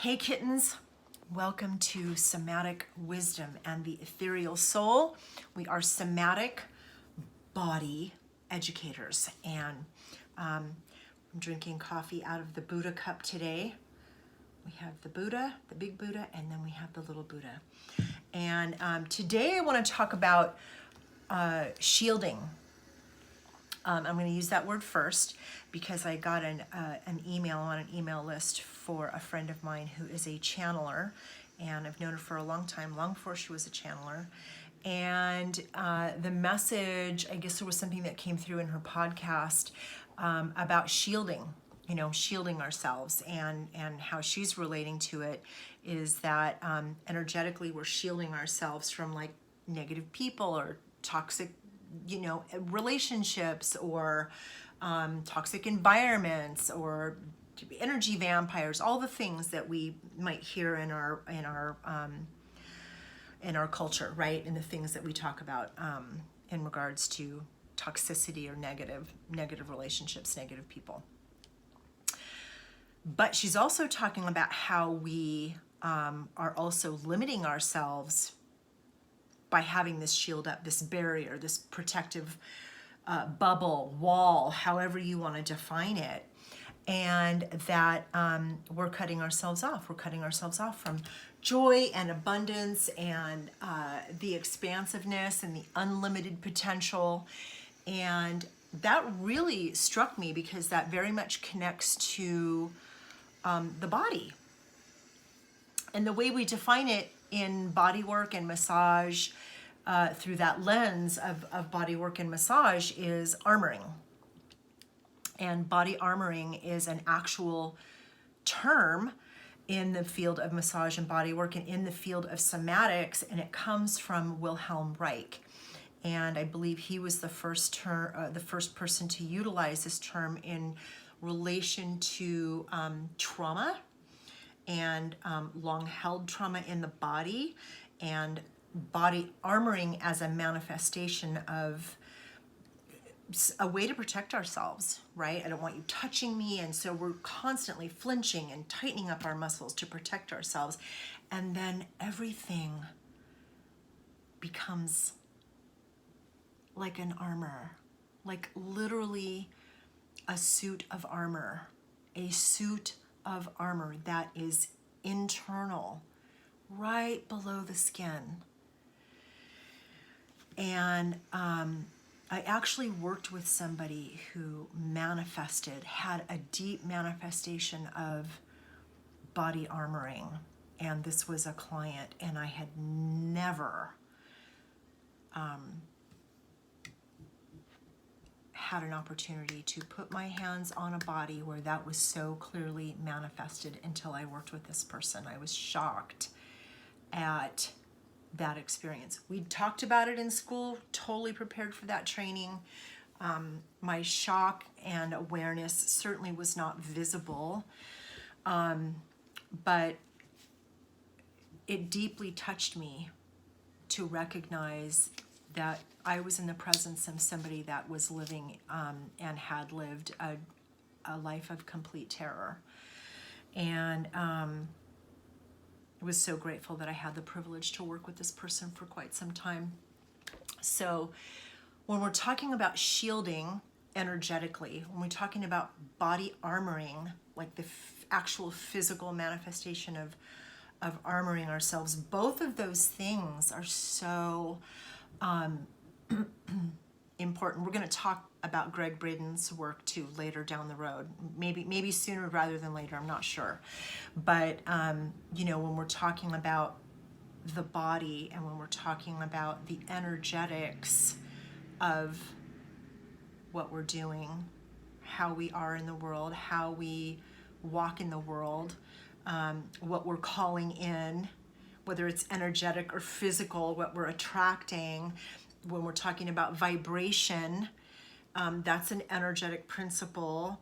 Hey kittens, welcome to Somatic Wisdom and the Ethereal Soul. We are somatic body educators, and I'm drinking coffee out of the Buddha cup today. We have the Buddha, the big Buddha, and then we have the little Buddha. And today I want to talk about shielding. I'm going to use that word first because I got an email on an email list for a friend of mine who is a channeler, and I've known her for a long time, long before she was a channeler. And the message, I guess there was something that came through in her podcast about shielding, shielding ourselves, and how she's relating to it is that energetically we're shielding ourselves from like negative people or toxic relationships or toxic environments or energy vampires, all the things that we might hear in our culture, right? And the things that we talk about in regards to toxicity or negative relationships, negative people. But she's also talking about how we are also limiting ourselves by having this shield up, this barrier, this protective bubble, wall, however you want to define it. And that we're cutting ourselves off. We're cutting ourselves off from joy and abundance and the expansiveness and the unlimited potential. And that really struck me because that very much connects to the body. And the way we define it in body work and massage through that lens of body work and massage is armoring. And body armoring is an actual term in the field of massage and body work and in the field of somatics, and it comes from Wilhelm Reich. And I believe he was the first person to utilize this term in relation to trauma and long-held trauma in the body, and body armoring as a manifestation of a way to protect ourselves, right? I don't want you touching me, and so we're constantly flinching and tightening up our muscles to protect ourselves, and then everything becomes like an armor, like literally a suit of armor, a suit of armor that is internal, right below the skin. And I actually worked with somebody who had a deep manifestation of body armoring. And this was a client, and I had never had an opportunity to put my hands on a body where that was so clearly manifested until I worked with this person. I was shocked at that experience. We talked about it in school, totally prepared for that training. My shock and awareness certainly was not visible, but it deeply touched me to recognize that I was in the presence of somebody that was living and had lived a life of complete terror. And I was so grateful that I had the privilege to work with this person for quite some time. So when we're talking about shielding energetically, when we're talking about body armoring, like the actual physical manifestation of armoring ourselves, both of those things are so important. We're going to talk about Gregg Braden's work too later down the road, maybe sooner rather than later, I'm not sure. But when we're talking about the body and when we're talking about the energetics of what we're doing, how we are in the world, how we walk in the world, what we're calling in, whether it's energetic or physical, what we're attracting. When we're talking about vibration, that's an energetic principle,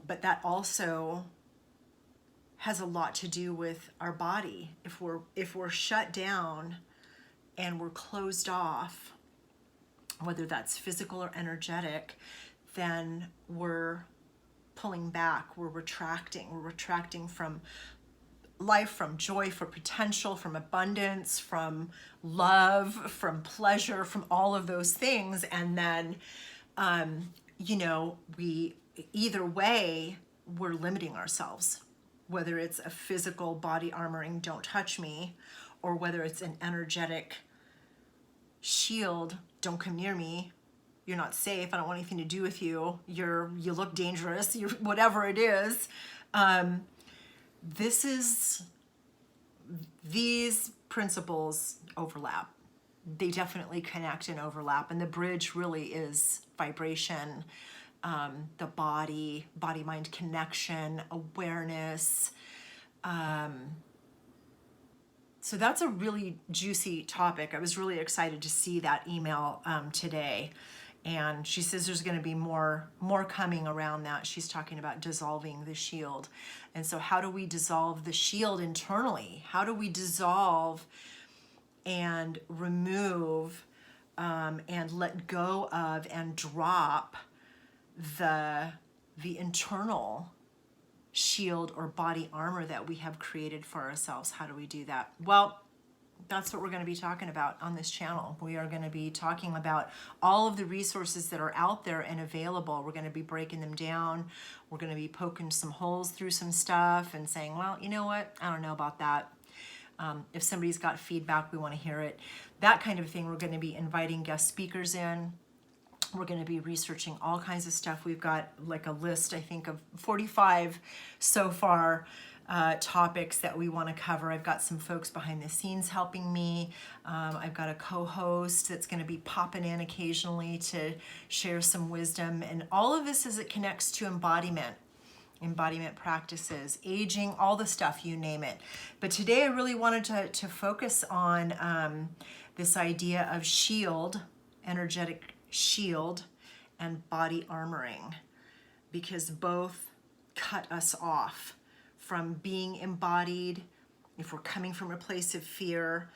but that also has a lot to do with our body. If we're shut down and we're closed off, whether that's physical or energetic, then we're pulling back, we're retracting from life, from joy, from potential, from abundance, from love, from pleasure, from all of those things. And then, we either way, we're limiting ourselves, whether it's a physical body armoring, don't touch me, or whether it's an energetic shield, don't come near me, you're not safe, I don't want anything to do with you, you look dangerous, you're whatever it is. These principles overlap. They definitely connect and overlap, and the bridge really is vibration, the body-mind connection, awareness. So that's a really juicy topic. I was really excited to see that email today. And she says there's going to be more coming around that. She's talking about dissolving the shield. And so how do we dissolve the shield internally? How do we dissolve and remove and let go of and drop the internal shield or body armor that we have created for ourselves? How do we do that? Well, that's what we're going to be talking about on this channel. We are going to be talking about all of the resources that are out there and available. We're going to be breaking them down. We're going to be poking some holes through some stuff and saying, well, you know what? I don't know about that. If somebody's got feedback, we want to hear it. That kind of thing. We're going to be inviting guest speakers in. We're going to be researching all kinds of stuff. We've got like a list, I think, of 45 so far topics that we want to cover. I've got some folks behind the scenes helping me. I've got a co-host that's going to be popping in occasionally to share some wisdom. And all of this as it connects to embodiment practices, aging, all the stuff, you name it. But today I really wanted to focus on this idea of shield, energetic shield, and body armoring, because both cut us off from being embodied. If we're coming from a place of fear,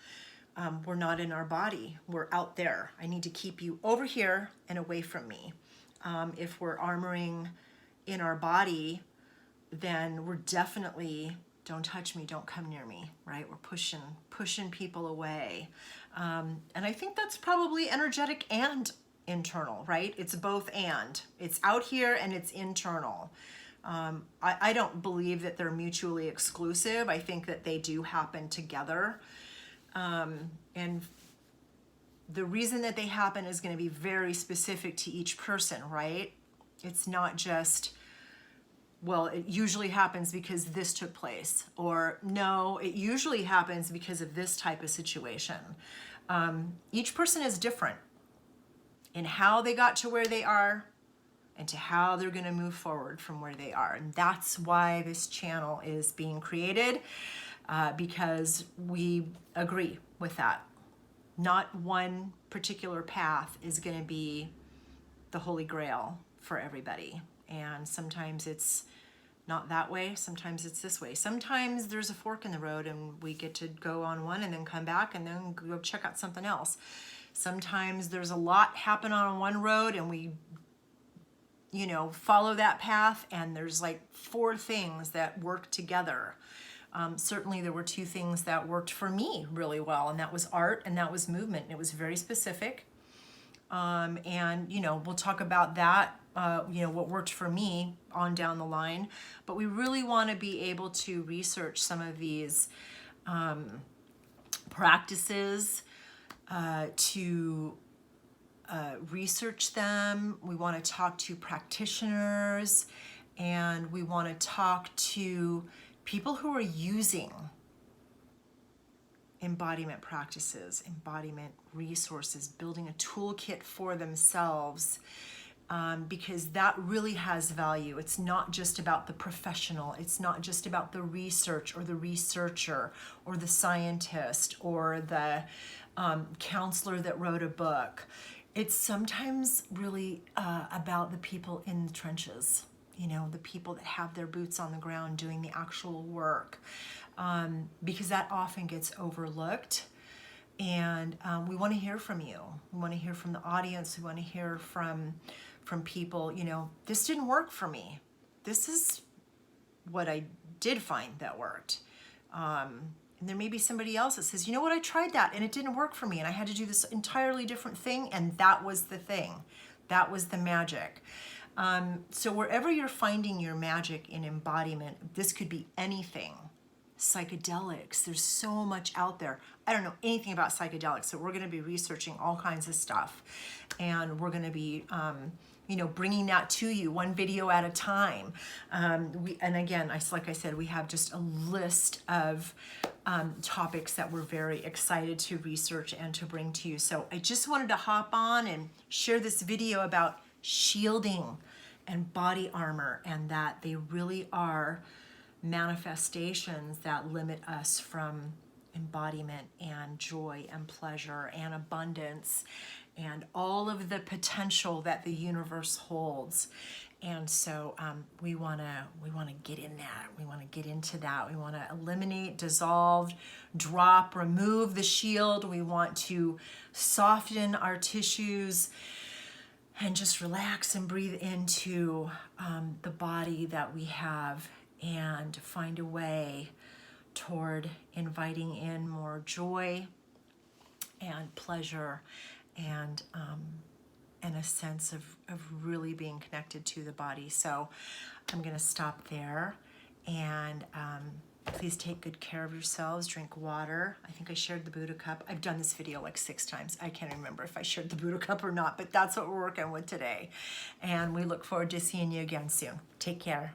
we're not in our body, we're out there. I need to keep you over here and away from me. If we're armoring in our body, then we're definitely, don't touch me, don't come near me, right? We're pushing people away. And I think that's probably energetic and internal, right? It's both and. It's out here and it's internal. I don't believe that they're mutually exclusive. I think that they do happen together. And the reason that they happen is going to be very specific to each person, right? It's not just, well, it usually happens because this took place, or no, it usually happens because of this type of situation. Each person is different in how they got to where they are and to how they're going to move forward from where they are. And that's why this channel is being created, because we agree with that. Not one particular path is going to be the holy grail for everybody. And sometimes it's not that way, sometimes it's this way. Sometimes there's a fork in the road and we get to go on one and then come back and then go check out something else. Sometimes there's a lot happen on one road and we follow that path, and there's like 4 things that work together. Certainly there were 2 things that worked for me really well, and that was art and that was movement. It was very specific. And we'll talk about that, what worked for me on down the line. But we really want to be able to research some of these practices, to research them. We want to talk to practitioners, and we want to talk to people who are using embodiment practices, embodiment resources, building a toolkit for themselves, because that really has value. It's not just about the professional. It's not just about the research or the researcher or the scientist or the counselor that wrote a book. It's sometimes really about the people in the trenches, the people that have their boots on the ground doing the actual work, because that often gets overlooked. And we want to hear from you. We want to hear from the audience. We want to hear from people, this didn't work for me. This is what I did find that worked. And there may be somebody else that says, you know what, I tried that and it didn't work for me and I had to do this entirely different thing, and that was the thing. That was the magic. So wherever you're finding your magic in embodiment, this could be anything. Psychedelics, there's so much out there. I don't know anything about psychedelics, so we're going to be researching all kinds of stuff, and we're going to be bringing that to you one video at a time. And again, like I said, we have just a list of topics that we're very excited to research and to bring to you. So I just wanted to hop on and share this video about shielding and body armor, and that they really are manifestations that limit us from embodiment and joy and pleasure and abundance and all of the potential that the universe holds. And so we want to get in that. We want to get into that. We want to eliminate, dissolve, drop, remove the shield. We want to soften our tissues and just relax and breathe into the body that we have, and find a way toward inviting in more joy and pleasure and a sense of really being connected to the body. So I'm going to stop there, and please take good care of yourselves. Drink water. I think I shared the Buddha cup. I've done this video like 6 times. I can't remember if I shared the Buddha cup or not, but that's what we're working with today. And we look forward to seeing you again soon. Take care.